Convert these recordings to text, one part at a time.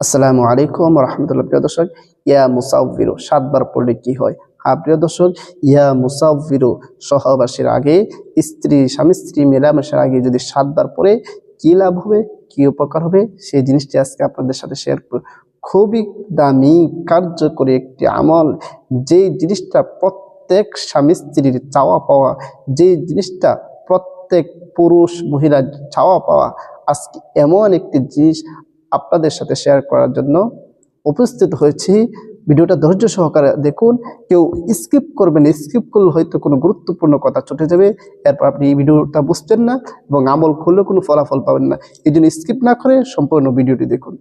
আসসালামু আলাইকুম রহমতুল্লাহ। প্রিয় দর্শক, ইয়া মুসাউবিরু 7 বার পড়লে কি হয়? হ্যাঁ প্রিয় দর্শক, ইয়া মুসাউবিরু সহবাসের আগে, স্বামী স্ত্রী মেলামেশার আগে যদি 7 বার পড়ে কি লাভ হবে, কি উপকার হবে, সেই জিনিসটি আজকে আপনাদের সাথে শেয়ার করব। খুবই দামি কার্যকরী একটি আমল, যেই জিনিসটা প্রত্যেক স্বামী স্ত্রীর চাওয়া পাওয়া, যেই জিনিসটা প্রত্যেক পুরুষ মহিলার চাওয়া পাওয়া, আজকে এমন একটি জিনিস আপনাদের সাথে শেয়ার করার জন্য উপস্থিত হয়েছি। ভিডিওটা ধৈর্য সহকারে দেখুন, কেউ স্কিপ করবেন, স্কিপ করলে হয়তো কোনো গুরুত্বপূর্ণ কথা ছুটে যাবে, এরপর আপনি এই ভিডিওটা বুঝবেন না এবং আমল করলেও কোনো ফলাফল পাবেন না। এই জন্য স্কিপ না করে সম্পূর্ণ ভিডিওটি দেখুন।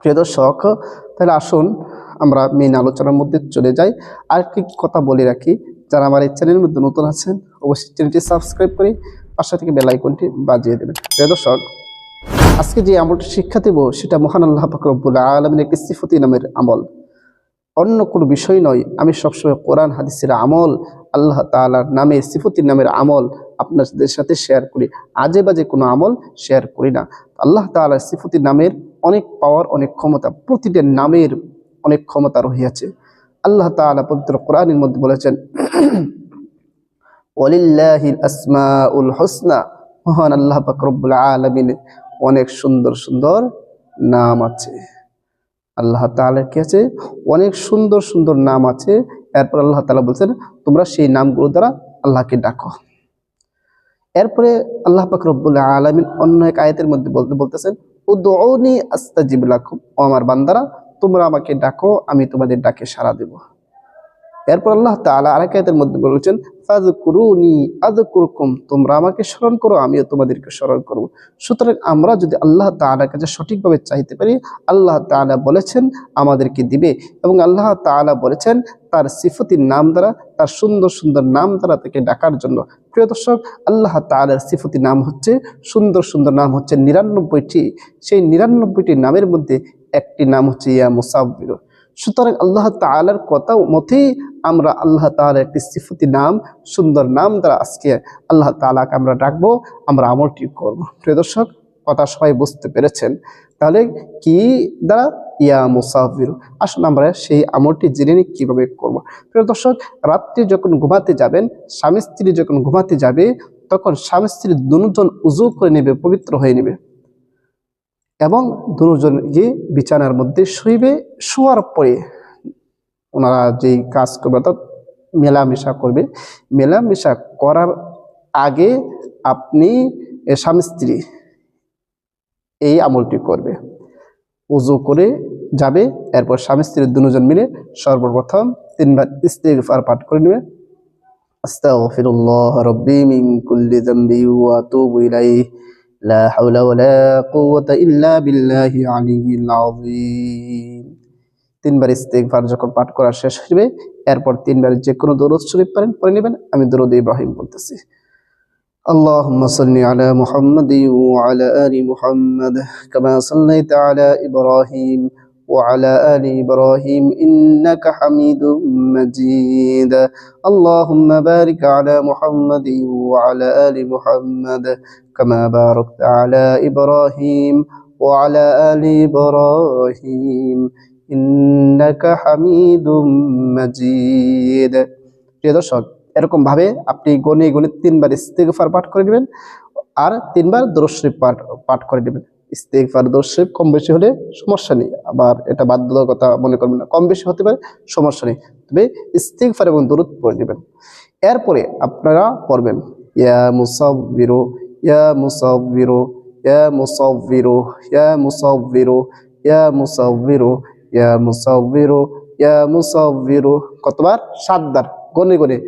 প্রিয় দর্শক, তাহলে আসুন আমরা মেন আলোচনার মধ্যে চলে যাই। আর একটি কথা বলে রাখি, যারা আমার এই চ্যানেলের মধ্যে নতুন আছেন অবশ্যই চ্যানেলটি সাবস্ক্রাইব করে পাশে থেকে বেল আইকনটি বাজিয়ে দেবেন। প্রিয় দর্শক, আজকে যে আমলটি শিক্ষা দেব সেটা মহান আল্লাহ পাক রব্বুল আলামিনের একটি সিফতি নামের আমল, অন্য কোনো বিষয় নয়। আমি সবসময় কোরআন হাদিসের আমল, আল্লাহ তাআলার নামে সিফতির নামের আমল আপনাদের সাথে শেয়ার করি, আজে বাজে কোনো আমল শেয়ার করি না। আল্লাহ তাআলার সিফতির নামের অনেক পাওয়ার, অনেক ক্ষমতা, প্রতিটা নামের অনেক ক্ষমতা রহিয়াছে। আল্লাহ তাআলা পবিত্র কোরআনের মধ্যে বলেছেন, ওয়ালিল্লাহিল আসমাউল হুসনা, মহান আল্লাহ পাক রব্বুল আলামিনের অনেক সুন্দর সুন্দর নাম আছে। আল্লাহ তাআলার কি আছে? অনেক সুন্দর সুন্দর নাম আছে। এরপর আল্লাহ তাআলা বলছেন, তোমরা সেই নামগুলো দ্বারা আল্লাহকে ডাকো। এরপরে আল্লাহ পাক রব্বুল আলামিন অন্য এক আয়াতের মধ্যে বলতেছেন, উদউনি আস্তাজিব লাকুম, ও আমার বান্দারা তোমরা আমাকে ডাকো, আমি তোমাদের ডাকে সাড়া দেব। এরপর আল্লাহ তাআলা আরেক আয়াতের মধ্যে বলেছেন, ফাযকুরুনি আযকুরকুম, তোমরা আমাকে স্মরণ করো, আমিও তোমাদেরকে স্মরণ করব। সুতরাং আমরা যদি আল্লাহ তাআলার কাছে সঠিকভাবে চাইতে পারি, আল্লাহ তাআলা বলেছেন আমাদেরকে দিবে, এবং আল্লাহ তাআলা বলেছেন তার সিফতির নাম দ্বারা, তার সুন্দর সুন্দর নাম দ্বারা তাকে ডাকার জন্য। প্রিয় দর্শক, আল্লাহ তাআলার সিফতির নাম হচ্ছে, সুন্দর সুন্দর নাম হচ্ছে 99টি। সেই 99টি নামের মধ্যে একটি নাম হচ্ছে ইয়া মুসাব্বির। সুতরাং আল্লাহ তাআলার কথা মতেই আমরা আল্লাহ তাআলার একটি সিফতি নাম, সুন্দর নাম দ্বারা আজকে আল্লাহ তাআলাকে আমরা ডাকবো, আমরা আমলটি করব। প্রিয় দর্শক, কথা সবাই বুঝতে পেরেছেন? তাহলে কি দ্বারা? ইয়া মুসাফির। আসুন আমরা সেই আমলটি জেনে নিই কিভাবে করব। প্রিয় দর্শক, রাত্রে যখন ঘুমাতে যাবেন, স্বামী স্ত্রী যখন ঘুমাতে যাবে, তখন স্বামী স্ত্রী দুজন উযু করে নেবে, পবিত্র হয়ে নেবে, এবং দুজন গিয়ে বিছানার মধ্যে শুইবে। শোয়ার পরে ওনারা যেই কাজ করবে, অর্থাৎ মেলামেশা করবে, মেলামেশা করার আগে আপনি স্বামী স্ত্রী এই আমলটি করবে। উযু করে যাবে, এরপর স্বামী স্ত্রী দুজন মিলে সর্বপ্রথম 3 বার ইস্তিগফার পাঠ করে নেবে। আস্তাগফিরুল্লাহ রাব্বি মিন কুল্লি যামবি ওয়া আতুবু ইলাইহি, লা হাওলা ওয়ালা কুওয়াতা ইল্লা বিল্লাহি আলিয়্যিল আযীম। 3 বার ইস্তিগফার যখন পাঠ করা শেষ হবে, এরপর 3 বার যে কোনো দরুদ শরীফ পারেন পড়ে নেবেন। আমি দরুদ ইব্রাহিম বলতেছি, আল্লাহুম্মা সাল্লি আলা মুহাম্মাদি ওয়া আলা আলি মুহাম্মাদ কামা সাল্লাইতা আলা ইব্রাহিম ওয়া আলা আলি ইব্রাহিম ইন্নাকা হামিদুম মাজিদ। আল্লাহুম্মা বারিক আলা মুহাম্মাদি ওয়া আলা আলি মুহাম্মাদ কামা বারাকতা আলা ইব্রাহিম ওয়া আলা আলি ইব্রাহিম ইন্নাকা হামিদুম মাজিদ। প্রিয় দর্শক, এরকম ভাবে আপনি গনে গনে 3 বার ইস্তিগফার পাঠ করে নেবেন, আর 3 বার দরুদ শরীফ পাঠ করে নেবেন। ইস্তিগফার দরুদ শরীফ কম বেশি হলে সমস্যা নেই, আবার এটা বাধ্যবাধকতা মনে করবেন না, কম বেশি হতে পারে, সমস্যা নেই, তবে ইস্তিগফার এবং দরুদ পড়ে নেবেন। এরপরে আপনারা পড়বেন, ইয়া মুসাব্বিরু ইয়া মুসাব্বিরু ইয়া মুসাব্বিরু ইয়া মুসাব্বিরু ইয়া মুসাব্বিরু ইয়া মুসাব্বিরু ইয়া মুসাব্বিরু। কতবার? 7 বার গনে গনে।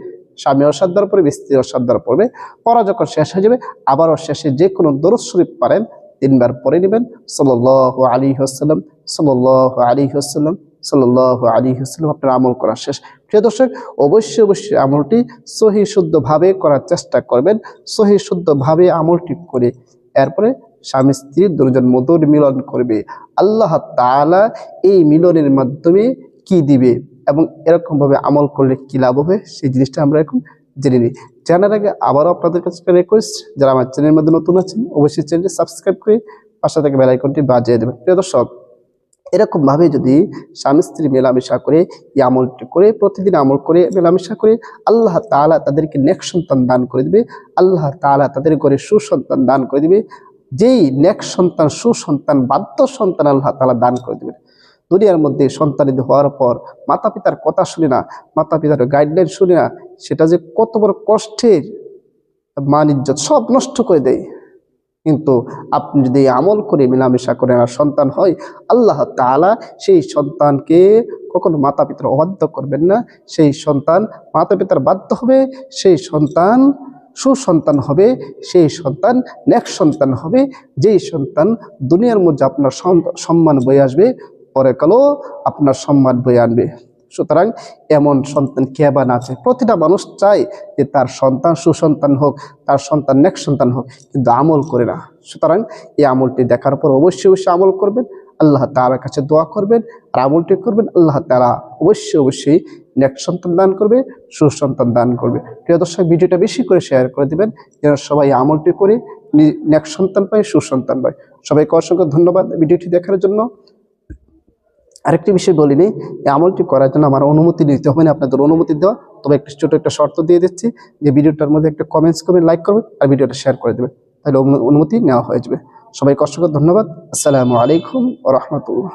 স্বামীও 7 বার পড়বে, স্ত্রীও 7 বার পড়বে। পড়া যখন শেষ হয়ে যাবে, আবারও শেষে যে কোনো দরুদ শরীফ পারেন 3 বার পড়ে নেবেন। সাল্লাল্লাহু আলাইহি ওয়াসাল্লাম, সাল্লাল্লাহু আলাইহি ওয়াসাল্লাম, সাল্লাল্লাহু আলাইহি ওয়াসাল্লাম। আপনার আমল করা শেষ। প্রিয় দর্শক, অবশ্যই অবশ্যই আমলটি সহি শুদ্ধভাবে করার চেষ্টা করবেন। সহি শুদ্ধভাবে আমলটি করে এরপরে স্বামী স্ত্রীর দুজন মধুর মিলন করবে। আল্লাহ তাআলা এই মিলনের মাধ্যমে কি দিবে এবং এরকম ভাবে আমল করলে কি লাভ হবে, সেই জিনিসটা আমরা এখন জেনে নিই। জানার আগে আবারও আপনাদের কাছে রিকোয়েস্ট, যারা আমার চ্যানেলের মধ্যে নতুন আছেন অবশ্যই চ্যানেলটি সাবস্ক্রাইব করে পাশে থেকে বেল আইকনটি বাজিয়ে দেবেন। প্রিয় দর্শক, এরকম ভাবে যদি স্বামী স্ত্রী মেলামেশা করে, এই আমলটি করে, প্রতিদিন আমল করে মেলামেশা করে, আল্লাহ তাআলা তাদেরকে নেক সন্তান দান করে দিবে। আল্লাহ তাআলা তাদের ঘরে সুসন্তান দান করে দিবে। যেই নেক সন্তান, সুসন্তান, বাধ্য সন্তান আল্লাহ তাআলা দান করে দিবেন। দুনিয়ার মধ্যে সন্তানিত হওয়ার পর মাতা পিতার কথা শুনে না, মাতা পিতার গাইডলাইন শুনে না, সেটা যে কত বড় কষ্টের, মান ইজ্জত সব নষ্ট করে দেয়। কিন্তু আপনি যদি আমল করে মেলামেশা করেন আর সন্তান হয়, আল্লাহ তাআলা সেই সন্তানকে কখনো মাতা পিতার অবাধ্য করবেন না। সেই সন্তান মাতা পিতার বাধ্য হবে, সেই সন্তান সুসন্তান হবে, সেই সন্তান নেক সন্তান হবে, যেই সন্তান দুনিয়ার মধ্যে আপনার সম্মান বয়ে আসবে, পরকালও আপনার সম্মান বয়ে আনবে। সুতরাং এমন সন্তান কে বা না চায়? প্রতিটা মানুষ চায় যে তার সন্তান সুসন্তান হোক, তার সন্তান নেক সন্তান হোক, কিন্তু আমল করে না। সুতরাং এই আমলটি দেখার পর অবশ্যই অবশ্যই আমল করবেন, আল্লাহ তাআলার কাছে দোয়া করবেন, আর আমলটি করবেন। আল্লাহ তাআলা অবশ্যই অবশ্যই নেক সন্তান দান করবে, সুসন্তান দান করবে। প্রিয় দর্শক, ভিডিওটা বেশি করে শেয়ার করে দিবেন যেন সবাই আমলটি করে নেক সন্তান পায়, সুসন্তান পায়। সবাইকে অসংখ্য ধন্যবাদ ভিডিওটি দেখার জন্য। আরেকটি বিষয় বলিনি, এই আমলটি করার জন্য আমার অনুমতি নিতে হবে না, আপনাদের অনুমতি দেওয়া। তবে একটি ছোট একটা শর্ত দিয়ে দিচ্ছি যে ভিডিওটার মধ্যে একটা কমেন্টস করবেন, লাইক করবেন, আর ভিডিওটা শেয়ার করে দেবেন, তাহলে অনুমতি নেওয়া হয়ে যাবে। সবাইকে অসংখ্য ধন্যবাদ। আসসালামু আলাইকুম ওয়া রাহমাতুল্লাহ।